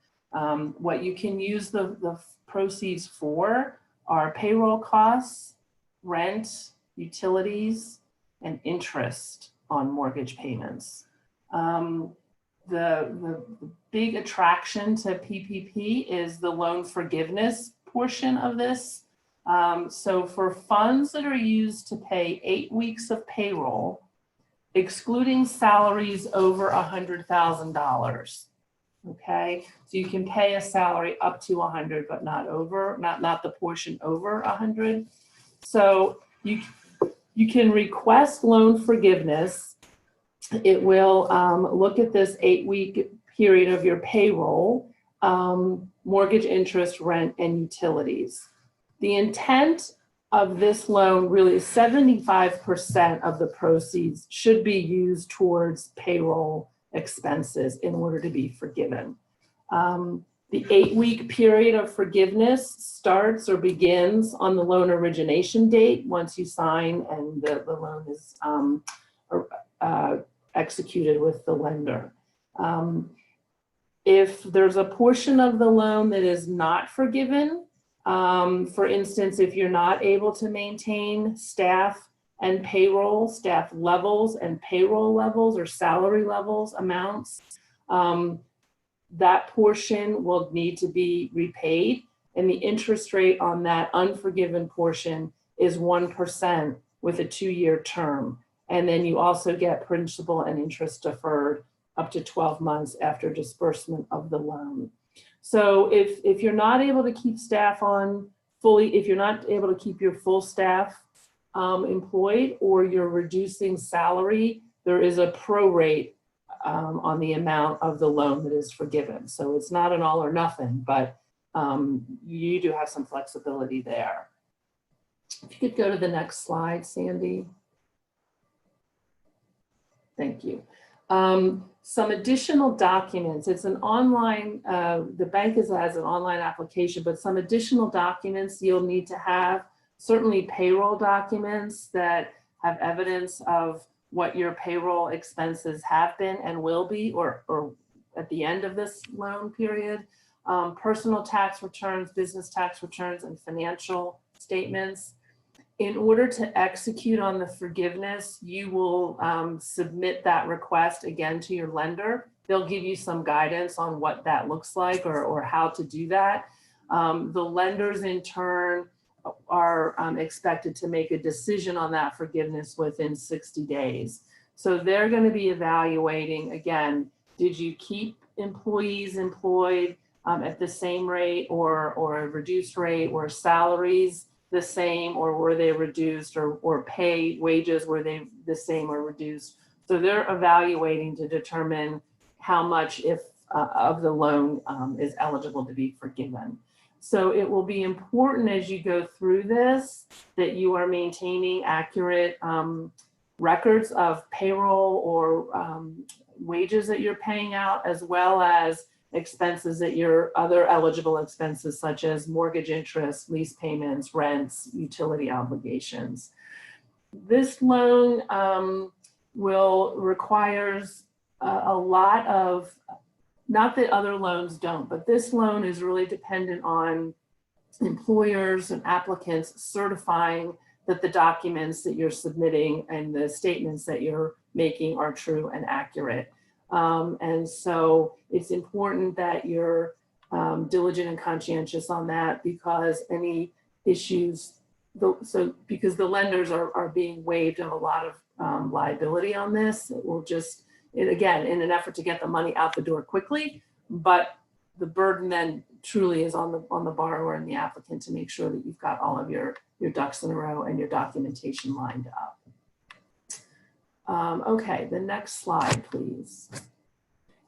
Speaker 2: What you can use the proceeds for are payroll costs, rent, utilities, and interest on mortgage payments. the big attraction to PPP is the loan forgiveness portion of this. So for funds that are used to pay 8 weeks of payroll, excluding salaries over $100,000. Okay, so you can pay a salary up to 100, but not over, not the portion over 100. So you can request loan forgiveness. It will look at this 8-week period of your payroll, mortgage interest, rent, and utilities. The intent of this loan, really 75% of the proceeds should be used towards payroll expenses in order to be forgiven. The 8-week period of forgiveness starts or begins on the loan origination date once you sign and the loan is executed with the lender. If there's a portion of the loan that is not forgiven, for instance, if you're not able to maintain staff and payroll, staff levels and payroll levels or salary levels amounts, that portion will need to be repaid. And the interest rate on that unforgiven portion is 1% with a 2-year term. And then you also get principal and interest deferred up to 12 months after disbursement of the loan. So if you're not able to keep staff on fully, if you're not able to keep your full staff employed, or you're reducing salary, there is a prorate on the amount of the loan that is forgiven. So it's not an all or nothing, but you do have some flexibility there. If you could go to the next slide, Sandy. Thank you. Some additional documents. It's an online, the bank has an online application, but some additional documents you'll need to have, certainly payroll documents that have evidence of what your payroll expenses have been and will be, or at the end of this loan period, personal tax returns, business tax returns, and financial statements. In order to execute on the forgiveness, you will submit that request again to your lender. They'll give you some guidance on what that looks like or how to do that. The lenders in turn are expected to make a decision on that forgiveness within 60 days. So they're going to be evaluating, again, did you keep employees employed at the same rate or a reduced rate, or salaries the same, or were they reduced, or pay wages, were they the same or reduced? So they're evaluating to determine how much of the loan is eligible to be forgiven. So it will be important as you go through this that you are maintaining accurate records of payroll or wages that you're paying out, as well as expenses that your other eligible expenses, such as mortgage interest, lease payments, rents, utility obligations. This loan requires a lot of, not that other loans don't, but this loan is really dependent on employers and applicants certifying that the documents that you're submitting and the statements that you're making are true and accurate. And so it's important that you're diligent and conscientious on that, because any issues, because the lenders are being waived of a lot of liability on this. It will just, again, in an effort to get the money out the door quickly, but the burden then truly is on the borrower and the applicant to make sure that you've got all of your ducks in a row and your documentation lined up. Okay, the next slide, please.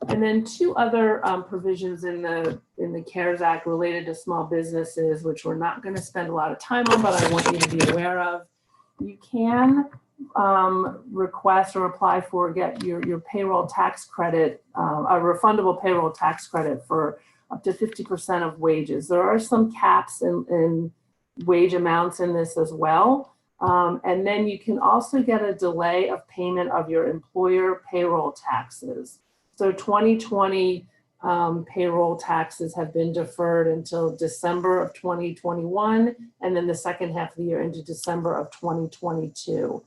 Speaker 2: And then two other provisions in the CARES Act related to small businesses, which we're not going to spend a lot of time on, but I want you to be aware of. You can request or apply for, get your payroll tax credit, a refundable payroll tax credit for up to 50% of wages. There are some caps in wage amounts in this as well. And then you can also get a delay of payment of your employer payroll taxes. So 2020 payroll taxes have been deferred until December of 2021, and then the second half of the year into December of 2022.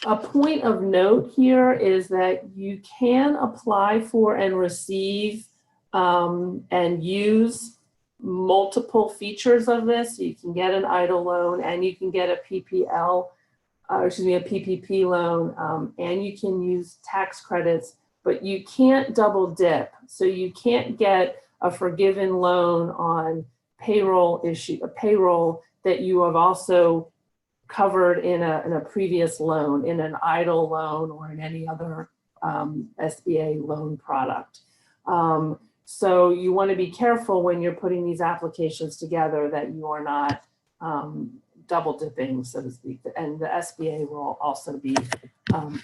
Speaker 2: A point of note here is that you can apply for and receive and use multiple features of this. You can get an EIDL loan and you can get a PPL, a PPP loan, and you can use tax credits, but you can't double dip. So you can't get a forgiven loan on payroll that you have also covered in a previous loan, in an EIDL loan or in any other SBA loan product. So you want to be careful when you're putting these applications together that you are not double dipping, so to speak. And the SBA will also be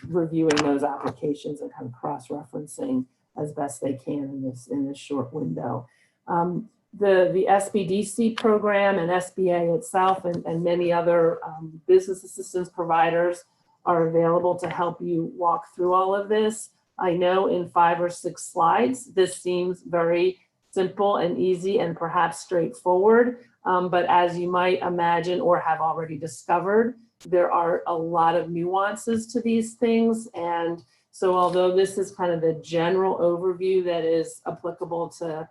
Speaker 2: reviewing those applications and kind of cross-referencing as best they can in this short window. The SBDC program and SBA itself and many other business assistance providers are available to help you walk through all of this. I know in 5 or 6 slides, this seems very simple and easy and perhaps straightforward, but as you might imagine or have already discovered, there are a lot of nuances to these things. And so although this is kind of the general overview that is applicable to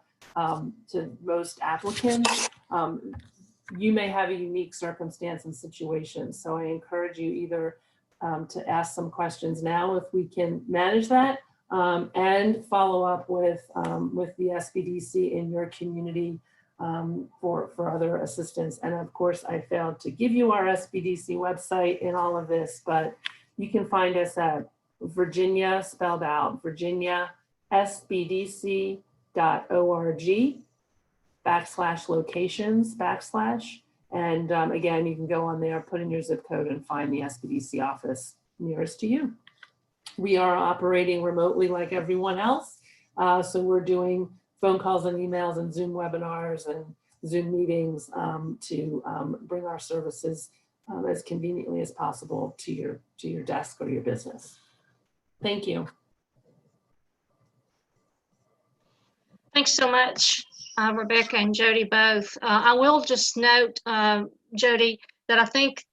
Speaker 2: most applicants, you may have a unique circumstance and situation. So I encourage you either to ask some questions now if we can manage that, and follow up with the SBDC in your community for other assistance. And of course, I failed to give you our SBDC website in all of this, but you can find us at Virginia, spelled out, Virginia SBDC .org/locations/ and again, you can go on there, put in your zip code and find the SBDC office nearest to you. We are operating remotely like everyone else. So we're doing phone calls and emails and Zoom webinars and Zoom meetings to bring our services as conveniently as possible to your desk or your business. Thank you.
Speaker 1: Thanks so much, Rebecca and Jody both. I will just note, Jody, that I think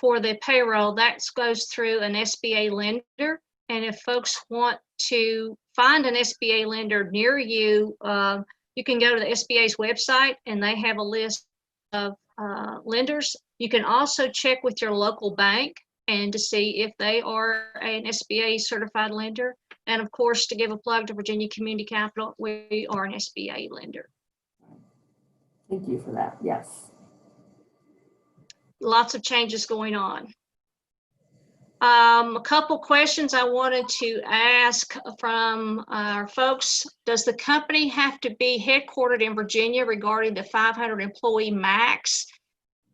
Speaker 1: for the payroll, that goes through an SBA lender. And if folks want to find an SBA lender near you, you can go to the SBA's website and they have a list of lenders. You can also check with your local bank and to see if they are an SBA certified lender. And of course, to give a plug to Virginia Community Capital, we are an SBA lender.
Speaker 2: Thank you for that. Yes.
Speaker 1: Lots of changes going on. A couple questions I wanted to ask from our folks. Does the company have to be headquartered in Virginia regarding the 500 employee max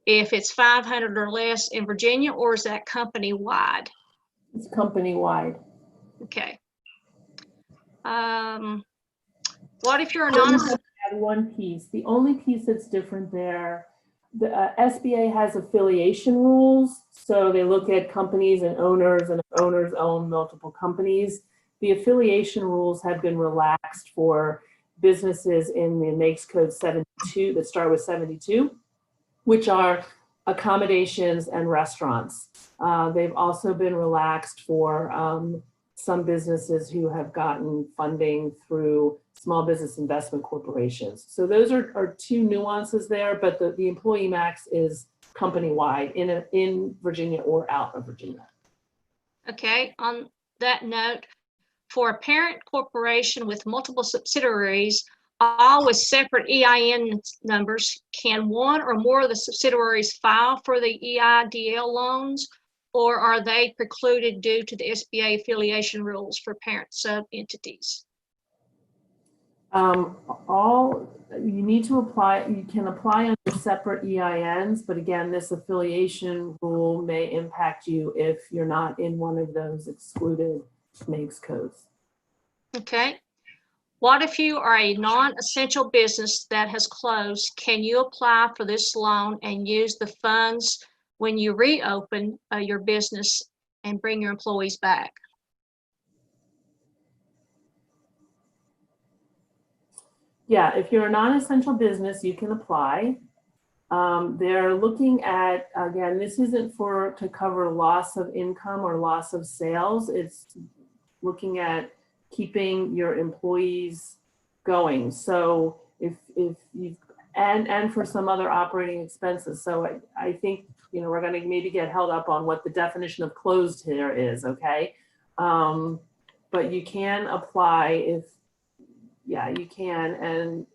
Speaker 1: if it's 500 or less in Virginia, or is that company-wide?
Speaker 2: It's company-wide.
Speaker 1: Okay. What if you're a non-
Speaker 2: One piece, the only piece that's different there, the SBA has affiliation rules. So they look at companies and if owners own multiple companies. The affiliation rules have been relaxed for businesses in the NAICS code 72 that start with 72, which are accommodations and restaurants. They've also been relaxed for some businesses who have gotten funding through small business investment corporations. So those are 2 nuances there, but the employee max is company-wide in Virginia or out of Virginia.
Speaker 1: Okay, on that note, for a parent corporation with multiple subsidiaries, all with separate EIN numbers, can one or more of the subsidiaries file for the EIDL loans, or are they precluded due to the SBA affiliation rules for parent sub-entities?
Speaker 2: You need to apply, you can apply under separate EINs, but again, this affiliation rule may impact you if you're not in one of those excluded NAICS codes.
Speaker 1: Okay. What if you are a non-essential business that has closed? Can you apply for this loan and use the funds when you reopen your business and bring your employees back?
Speaker 2: Yeah, if you're a non-essential business, you can apply. They're looking at, again, this isn't to cover loss of income or loss of sales. It's looking at keeping your employees going. So if you, and for some other operating expenses. So I think, we're going to maybe get held up on what the definition of closed here is, okay? But you can apply you can, and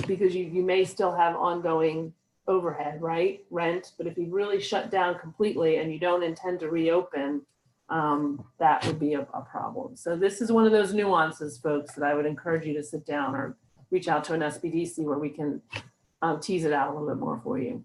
Speaker 2: because you may still have ongoing overhead, right? Rent, but if you really shut down completely and you don't intend to reopen, that would be a problem. So this is one of those nuances, folks, that I would encourage you to sit down or reach out to an SBDC where we can tease it out a little bit more for you.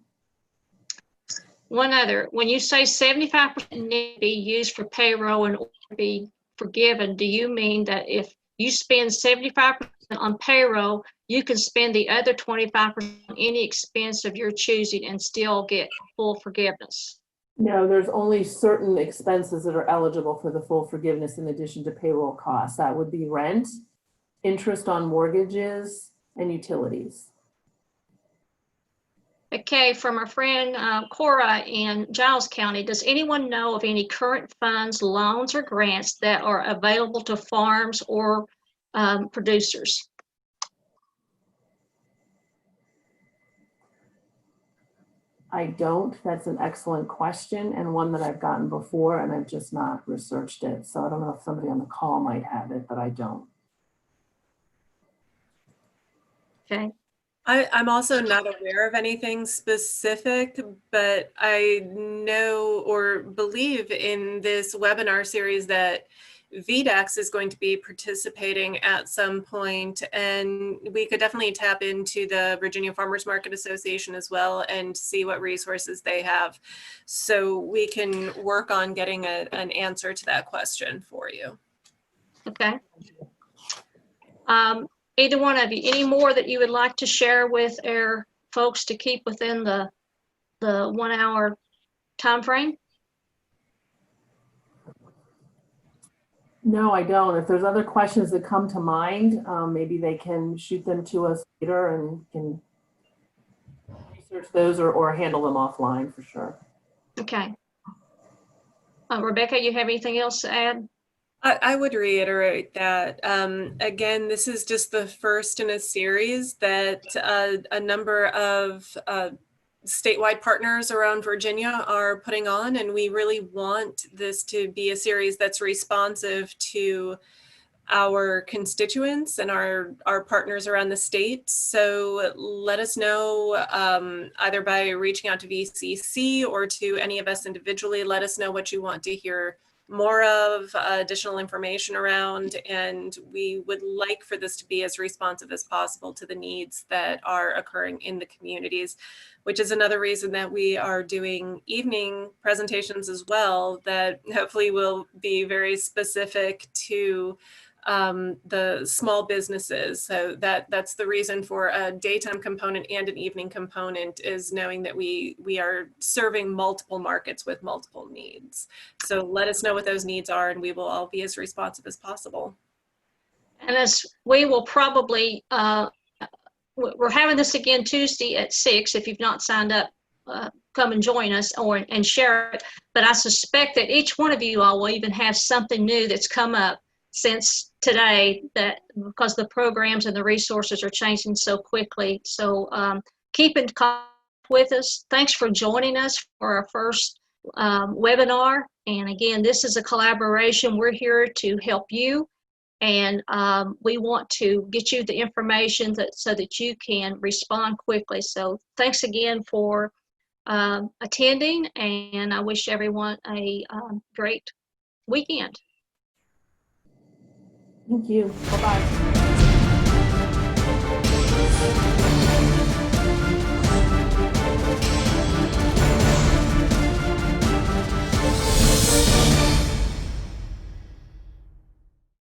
Speaker 1: One other, when you say 75% need to be used for payroll and be forgiven, do you mean that if you spend 75% on payroll, you can spend the other 25% on any expense of your choosing and still get full forgiveness?
Speaker 2: No, there's only certain expenses that are eligible for the full forgiveness in addition to payroll costs. That would be rent, interest on mortgages, and utilities.
Speaker 1: Okay, from our friend Cora in Giles County, does anyone know of any current funds, loans, or grants that are available to farms or producers?
Speaker 2: I don't. That's an excellent question and one that I've gotten before, and I've just not researched it. So I don't know if somebody on the call might have it, but I don't.
Speaker 1: Okay.
Speaker 3: I'm also not aware of anything specific, but I know or believe in this webinar series that VDAX is going to be participating at some point, and we could definitely tap into the Virginia Farmers Market Association as well and see what resources they have, so we can work on getting an answer to that question for you.
Speaker 1: Okay. Either one of you, any more that you would like to share with our folks to keep within the 1 hour time frame?
Speaker 2: No, I don't. If there's other questions that come to mind, maybe they can shoot them to us later and can research those or handle them offline for sure.
Speaker 1: Okay. Rebecca, you have anything else to add?
Speaker 3: I would reiterate that, again, this is just the first in a series that a number of statewide partners around Virginia are putting on, and we really want this to be a series that's responsive to our constituents and our partners around the state. So let us know, either by reaching out to VCC or to any of us individually. Let us know what you want to hear more of, additional information around, and we would like for this to be as responsive as possible to the needs that are occurring in the communities, which is another reason that we are doing evening presentations as well, that hopefully will be very specific to the small businesses. So that's the reason for a daytime component and an evening component, is knowing that we are serving multiple markets with multiple needs. So let us know what those needs are, and we will all be as responsive as possible.
Speaker 1: And as we will probably, we're having this again Tuesday at 6. If you've not signed up, come and join us and share it. But I suspect that each one of you all will even have something new that's come up since today, that because the programs and the resources are changing so quickly. So keep in contact with us. Thanks for joining us for our first webinar. And again, this is a collaboration. We're here to help you, and we want to get you the information so that you can respond quickly. So thanks again for attending, and I wish everyone a great weekend.
Speaker 2: Thank you. Bye-bye.